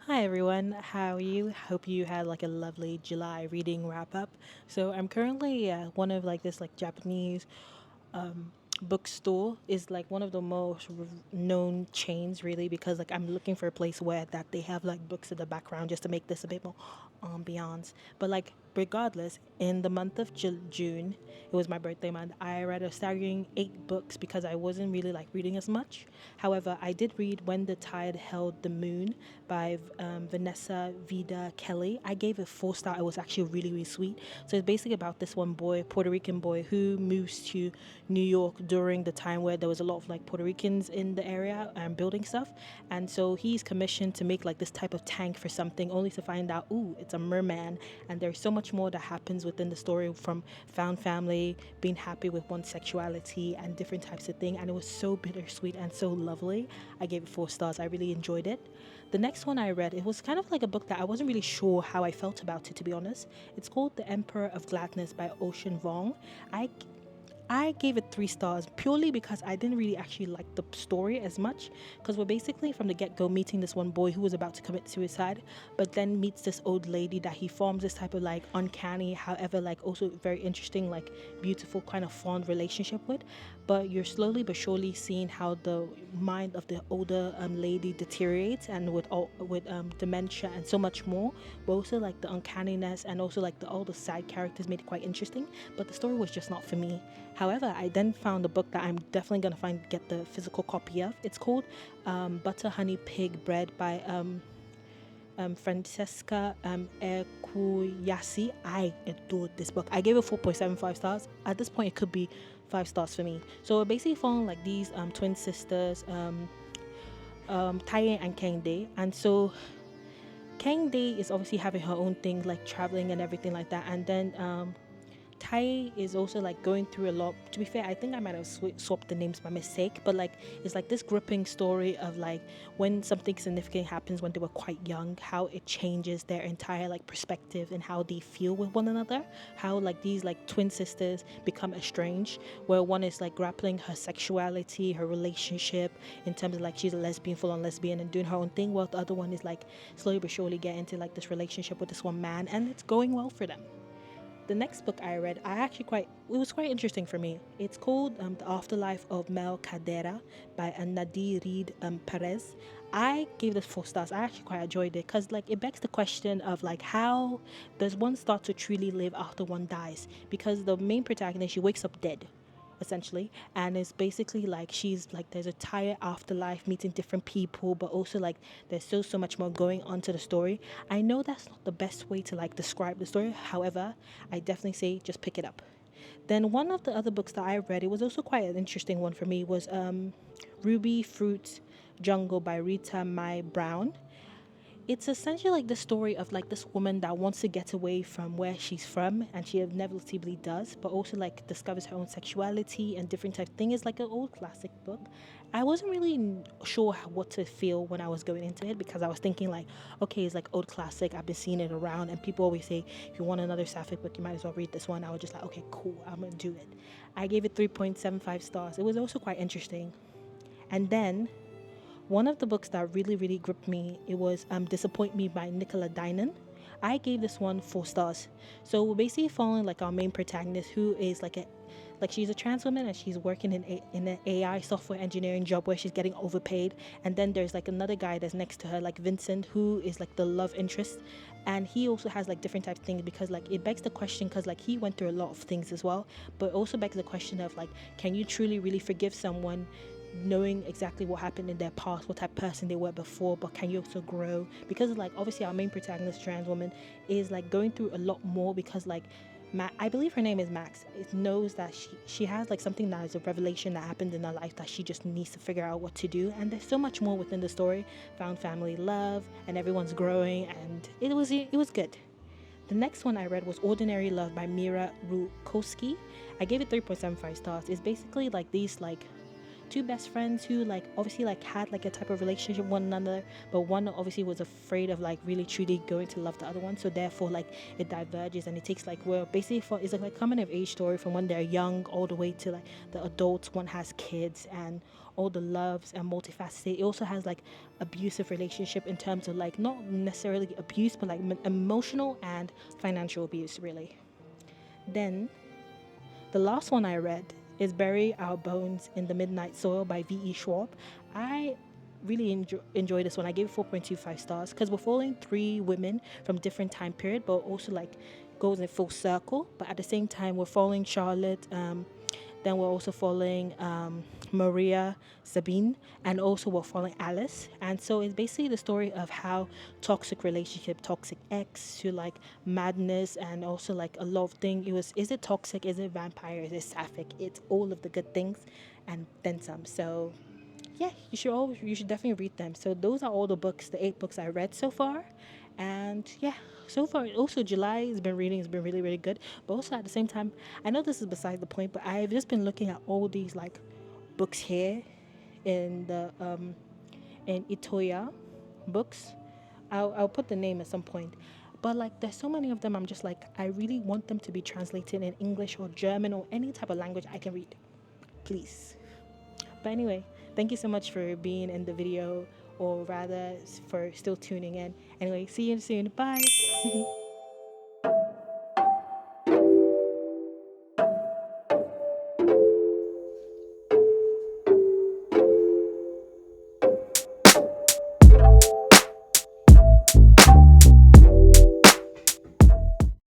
Hi everyone, how are you? Hope you had like a lovely July reading wrap up. So I'm currently one of like this like Japanese bookstore is like one of the most known chains really because like I'm looking for a place where that they have like books in the background just to make this a bit more ambiance. But like regardless, in the month of June, it was my birthday month. I read a staggering 8 books because I wasn't really like reading as much. However, I did read When the Tide Held the Moon by Vanessa Vida Kelly. I gave it 4 star. It was actually really, really sweet. So it's basically about this one boy, Puerto Rican boy, who moves to New York during the time where there was a lot of like Puerto Ricans in the area and building stuff. And so he's commissioned to make like this type of tank for something, only to find out, ooh, it's a merman. And there's so much more that happens within the story, from found family, being happy with one's sexuality, and different types of thing. And it was so bittersweet and so lovely. I gave it 4 stars. I really enjoyed it. The next one I read, it was kind of like a book that I wasn't really sure how I felt about it, to be honest. It's called The Emperor of Gladness by Ocean Vuong. I I gave it 3 stars purely because I didn't really actually like the story as much. Because we're basically from the get go meeting this one boy who was about to commit suicide, but then meets this old lady that he forms this type of like uncanny, however, like also very interesting, like beautiful kind of fond relationship with. But you're slowly but surely seeing how the mind of the older lady deteriorates, and with all with dementia and so much more. But also like the uncanniness and also like all the side characters made it quite interesting. But the story was just not for me. However, I then found a book that I'm definitely gonna get the physical copy of. It's called Butter Honey Pig Bread by Francesca Ekuyasi. I adored this book. I gave it 4.75 stars. At this point, it could be 5 stars for me. So we're basically following like these twin sisters, Taye and Kende, and so Kang Day is obviously having her own thing, like traveling and everything like that. And then Tai is also like going through a lot. To be fair, I think I might have swapped the names by mistake, but like it's like this gripping story of like when something significant happens when they were quite young, how it changes their entire like perspective and how they feel with one another. How like these like twin sisters become estranged, where one is like grappling her sexuality, her relationship in terms of like she's a lesbian, full on lesbian, and doing her own thing, while the other one is like slowly but surely get into like this relationship with this one man, and it's going well for them. The next book I read, it was quite interesting for me. It's called The Afterlife of Mel Cadera by Nadir Reed Perez. I gave this 4 stars. I actually quite enjoyed it because like it begs the question of like how does one start to truly live after one dies? Because the main protagonist, she wakes up dead essentially, and it's basically like she's like there's a entire afterlife, meeting different people, but also like there's still so much more going on to the story. I know that's not the best way to like describe the story, however, I definitely say just pick it up. Then one of the other books that I read, it was also quite an interesting one for me, was Ruby Fruit Jungle by Rita Mae Brown. It's essentially like the story of like this woman that wants to get away from where she's from, and she inevitably does, but also like discovers her own sexuality and different type of thing. It's like an old classic book. I wasn't really sure what to feel when I was going into it, because I was thinking like, okay, it's like old classic, I've been seeing it around, and people always say if you want another sapphic book you might as well read this one. I was just like, okay, cool, I'm gonna do it. I gave it 3.75 stars. It was also quite interesting. And then one of the books that really, really gripped me, it was Disappoint Me by Nicola Dinan. I gave this one 4 stars. So we're basically following like our main protagonist, who is like she's a trans woman, and she's working in an AI software engineering job where she's getting overpaid. And then there's like another guy that's next to her, like Vincent, who is like the love interest, and he also has like different types of things, because like it begs the question, because like he went through a lot of things as well, but also begs the question of like, can you truly really forgive someone knowing exactly what happened in their past, what type of person they were before, but can you also grow? Because like obviously our main protagonist, trans woman, is like going through a lot more, because like I believe her name is Max. It knows that she has like something that is a revelation that happened in her life that she just needs to figure out what to do. And there's so much more within the story. Found family, love, and everyone's growing, and it was good. The next one I read was Ordinary Love by Mira Rukowski. I gave it 3.75 stars. It's basically like these like two best friends who like obviously like had like a type of relationship with one another, but one obviously was afraid of like really truly going to love the other one, so therefore like it diverges, and it takes like, well, basically for it's like coming of age story from when they're young all the way to like the adults, one has kids, and all the loves and multifaceted. It also has like abusive relationship in terms of like not necessarily abuse, but like emotional and financial abuse, really. Then the last one I read is Bury Our Bones in the Midnight Soil by V.E. Schwab. I really enjoy this one. I gave it 4.25 stars because we're following three women from different time period, but also like goes in full circle. But at the same time, we're following Charlotte, then we're also following Maria, Sabine, and also we're following Alice. And so it's basically the story of how toxic relationship, toxic ex to like madness, and also like a lot of things. Is it toxic? Is it vampire? Is it sapphic? It's all of the good things and then some. So yeah, you should definitely read them. So those are all the books, the 8 books I read so far. And yeah, so far also July has been reading, has been really, really good. But also at the same time, I know this is beside the point, but I've just been looking at all these like books here in the in Itoya books. I'll put the name at some point. But like there's so many of them, I'm just like I really want them to be translated in English or German or any type of language I can read. Please. But anyway, thank you so much for being in the video, or rather for still tuning in. Anyway, see you soon. Bye.